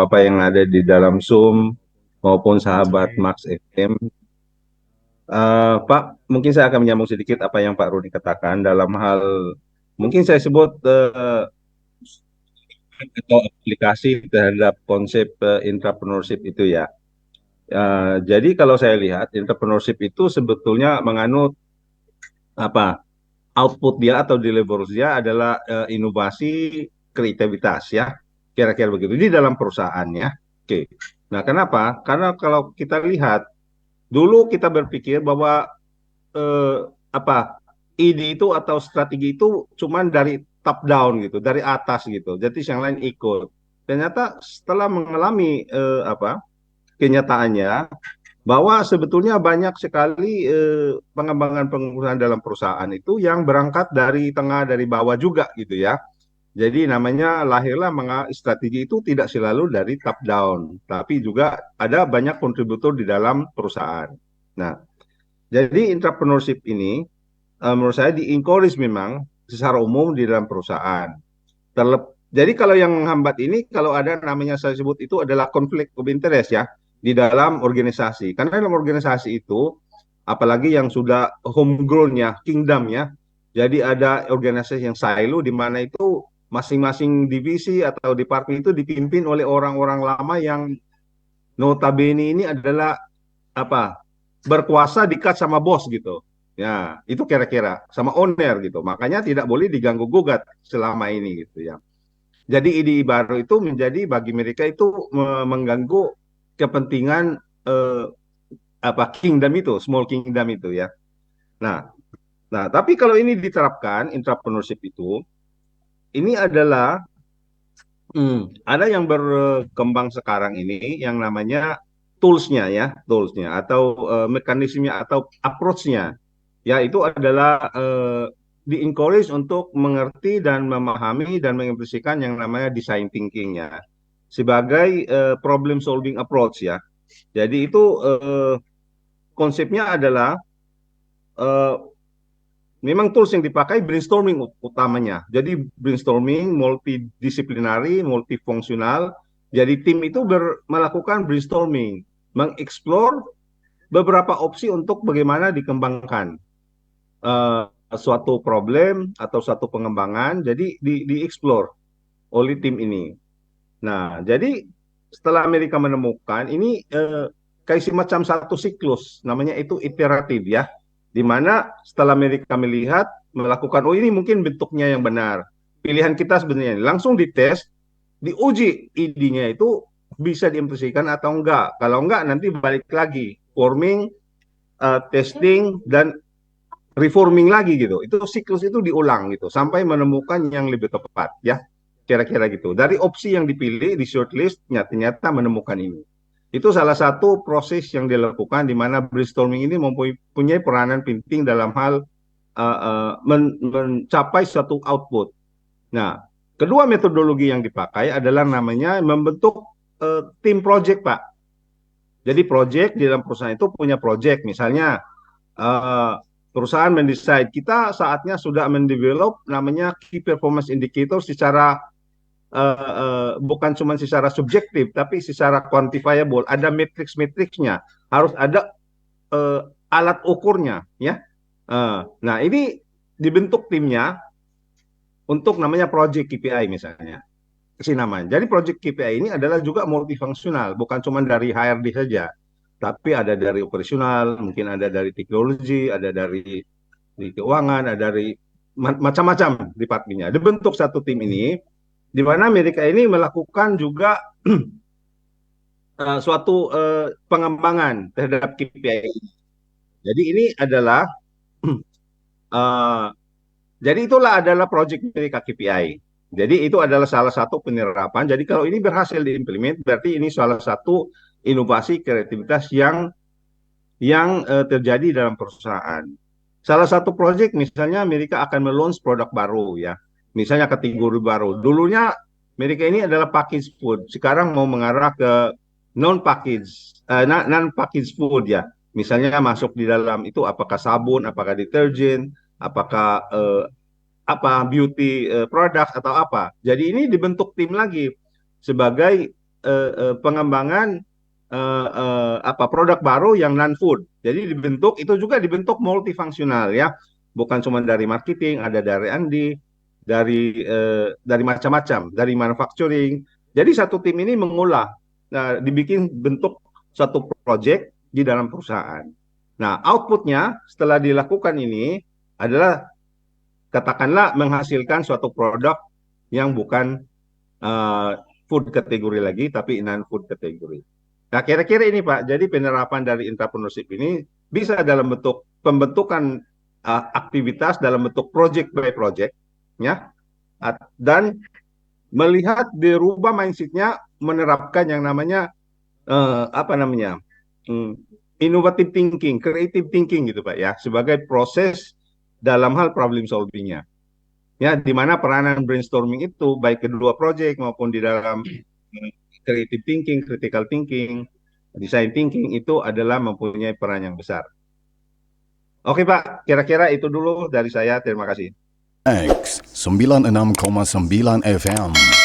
apa yang ada di dalam Zoom maupun sahabat Max FM. Pak, mungkin saya akan menyambung sedikit apa yang Pak Rudi katakan dalam hal mungkin saya sebut atau aplikasi terhadap konsep entrepreneurship itu ya. Jadi kalau saya lihat entrepreneurship itu sebetulnya menganut apa output dia atau delivery dia adalah inovasi kreativitas ya, kira-kira begitu di dalam perusahaannya. Oke. Nah, kenapa? Karena kalau kita lihat dulu kita berpikir bahwa eh, apa ide itu atau strategi itu cuman dari top down gitu, dari atas gitu. Jadi yang lain ikut. Ternyata setelah mengalami kenyataannya bahwa sebetulnya banyak sekali pengembangan dalam perusahaan itu yang berangkat dari tengah dari bawah juga gitu ya. Jadi namanya lahirlah strategi itu tidak selalu dari top down, tapi juga ada banyak kontributor di dalam perusahaan. Nah, jadi entrepreneurship ini menurut saya di-encourage memang secara umum di dalam perusahaan. Jadi kalau yang menghambat ini, kalau ada namanya saya sebut itu adalah konflik of interest ya di dalam organisasi. Karena dalam organisasi itu, apalagi yang sudah homegrown ya, kingdom ya, jadi ada organisasi yang silo di mana itu masing-masing divisi atau departemen itu dipimpin oleh orang-orang lama yang notabene ini adalah apa berkuasa dekat sama bos gitu. Ya, itu kira-kira sama owner gitu. Makanya tidak boleh diganggu gugat selama ini gitu ya. Jadi ide baru itu menjadi bagi mereka itu mengganggu kepentingan kingdom itu, small kingdom itu ya. Nah, nah tapi kalau ini diterapkan entrepreneurship itu, ini adalah ada yang berkembang sekarang ini yang namanya toolsnya ya, toolsnya atau mekanismenya atau approach-nya. Ya itu adalah di-encourage untuk mengerti dan memahami dan mengimplementasikan yang namanya design thinking-nya sebagai problem solving approach ya. Jadi itu konsepnya adalah eh, memang tools yang dipakai brainstorming utamanya. Jadi brainstorming multidisiplinary, multifungsional. Jadi tim itu melakukan brainstorming, mengeksplor beberapa opsi untuk bagaimana dikembangkan suatu problem atau suatu pengembangan. Jadi dieksplor oleh tim ini. Nah, jadi setelah Amerika menemukan ini kayak semacam satu siklus, namanya itu iteratif ya, di mana setelah Amerika melihat melakukan oh ini mungkin bentuknya yang benar, pilihan kita sebenarnya langsung dites, diuji idenya itu bisa diimplementasikan atau enggak. Kalau enggak nanti balik lagi forming, testing dan reforming lagi gitu. Itu siklus itu diulang gitu sampai menemukan yang lebih tepat ya. Kira-kira gitu. Dari opsi yang dipilih di shortlist ternyata menemukan ini. Itu salah satu proses yang dilakukan di mana brainstorming ini mempunyai peranan penting dalam hal mencapai suatu output. Nah, kedua metodologi yang dipakai adalah namanya membentuk tim project, Pak. Jadi project di dalam perusahaan itu punya project, misalnya uh, perusahaan mendesain kita saatnya sudah mendevelop namanya key performance indicator secara bukan cuma secara subjektif tapi secara quantifiable, ada matrix-matrixnya, harus ada alat ukurnya ya. Nah ini dibentuk timnya untuk namanya project KPI misalnya si namanya. Jadi project KPI ini adalah juga multifungsional, bukan cuma dari HRD saja, tapi ada dari operasional, mungkin ada dari teknologi, ada dari keuangan, ada dari macam-macam departemennya. Dibentuk satu tim ini, di mana mereka ini melakukan juga suatu pengembangan terhadap KPI. Jadi ini adalah uh, jadi itulah adalah project mereka KPI. Jadi itu adalah salah satu penerapan. Jadi kalau ini berhasil diimplement, berarti ini salah satu inovasi kreativitas yang terjadi dalam perusahaan. Salah satu project misalnya Amerika akan meluncur produk baru ya. Misalnya kategori baru. Dulunya Amerika ini adalah packaged food. Sekarang mau mengarah ke non packaged food ya. Misalnya masuk di dalam itu apakah sabun, apakah deterjen, apakah beauty product atau apa. Jadi ini dibentuk tim lagi sebagai pengembangan apa produk baru yang non food. Jadi itu juga dibentuk multifungsional ya, bukan cuma dari marketing, ada dari R&D, dari macam-macam, dari manufacturing. Jadi satu tim ini mengolah, dibikin bentuk satu project di dalam perusahaan. Nah, outputnya setelah dilakukan ini adalah katakanlah menghasilkan suatu produk yang bukan uh, food kategori lagi, tapi non food kategori. Nah, kira-kira ini Pak, jadi penerapan dari entrepreneurship ini bisa dalam bentuk pembentukan aktivitas dalam bentuk project by project, ya, dan melihat dirubah mindsetnya, menerapkan yang namanya apa namanya, hmm, innovative thinking, creative thinking gitu Pak ya, sebagai proses dalam hal problem solvingnya. Ya, di mana peranan brainstorming itu baik kedua project maupun di dalam creative thinking, critical thinking, design thinking itu adalah mempunyai peran yang besar. Oke Pak, kira-kira itu dulu dari saya. Terima kasih. X 96,9 FM